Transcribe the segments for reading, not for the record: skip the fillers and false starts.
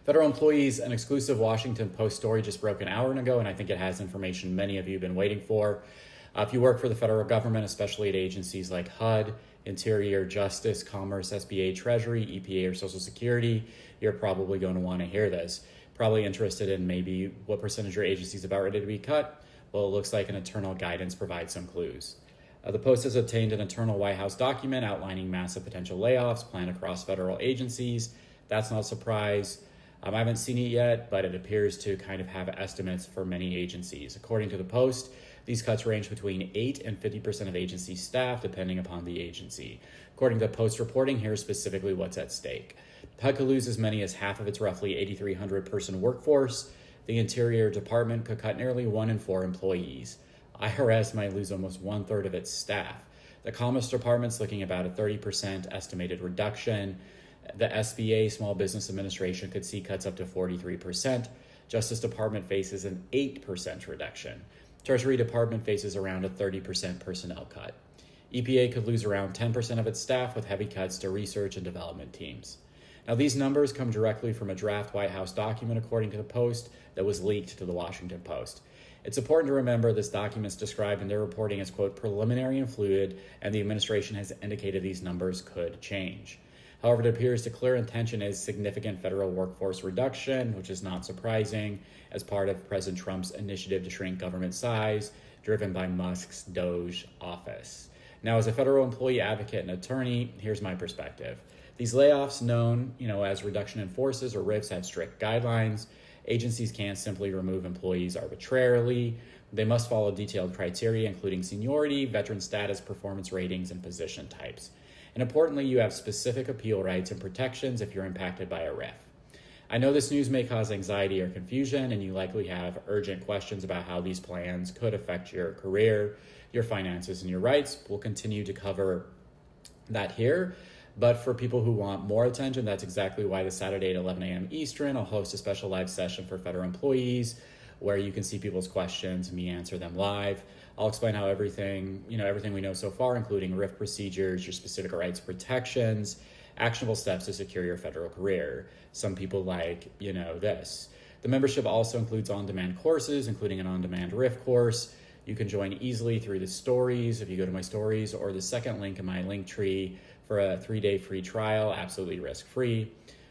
Federal employees, an exclusive Washington Post story just broke an hour ago, and I think it has information many of you have been waiting for. If you work for the federal government, especially at agencies like HUD, Interior, Justice, Commerce, SBA, Treasury, EPA, or Social Security, you're probably going to want to hear this. Probably interested in maybe what percentage your agency is about ready to be cut. Well, it looks like an internal guidance provides some clues. The Post has obtained an internal White House document outlining massive potential layoffs planned across federal agencies. That's not a surprise. I haven't seen it yet, but it appears to kind of have estimates for many agencies. According to the Post, these cuts range between 8 and 50% of agency staff, depending upon the agency. According to the Post reporting, here's specifically what's at stake. HUD could lose as many as half of its roughly 8,300 person workforce. The Interior Department could cut nearly 1 in 4 employees. IRS might lose almost 1/3 of its staff. The Commerce Department's looking about a 30% estimated reduction. The SBA, Small Business Administration, could see cuts up to 43%. Justice Department faces an 8% reduction. Treasury Department faces around a 30% personnel cut. EPA could lose around 10% of its staff with heavy cuts to research and development teams. Now, these numbers come directly from a draft White House document, according to the Post, that was leaked to the Washington Post. It's important to remember this document's described in their reporting as, quote, preliminary and fluid, and the administration has indicated these numbers could change. However, it appears the clear intention is significant federal workforce reduction, which is not surprising, as part of President Trump's initiative to shrink government size, driven by Musk's DOGE office. Now, as a federal employee advocate and attorney, here's my perspective. These layoffs, known as reduction in forces or RIFs, have strict guidelines. Agencies can't simply remove employees arbitrarily. They must follow detailed criteria, including seniority, veteran status, performance ratings, and position types. And importantly, you have specific appeal rights and protections if you're impacted by a RIF. I know this news may cause anxiety or confusion, and you likely have urgent questions about how these plans could affect your career, your finances, and your rights. We'll continue to cover that here. But for people who want more attention, that's exactly why this Saturday at 11 a.m. Eastern, I'll host a special live session for federal employees where you can see people's questions and me answer them live. I'll explain how everything we know so far, including RIF procedures, your specific rights protections, actionable steps to secure your federal career. Some people like, this. The membership also includes on-demand courses, including an on-demand RIF course. You can join easily through the stories if you go to my stories, or the second link in my link tree for a 3-day free trial, absolutely risk-free.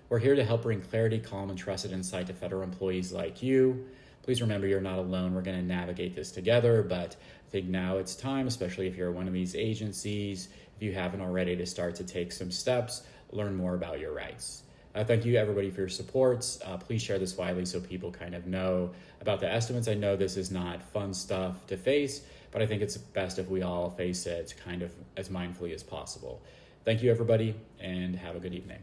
We're here to help bring clarity, calm, and trusted insight to federal employees like you. Please remember you're not alone. We're going to navigate this together, but I think now it's time, especially if you're one of these agencies, if you haven't already, to start to take some steps, learn more about your rights. Thank you, everybody, for your supports. Please share this widely so people kind of know about the estimates. I know this is not fun stuff to face, but I think it's best if we all face it kind of as mindfully as possible. Thank you, everybody, and have a good evening.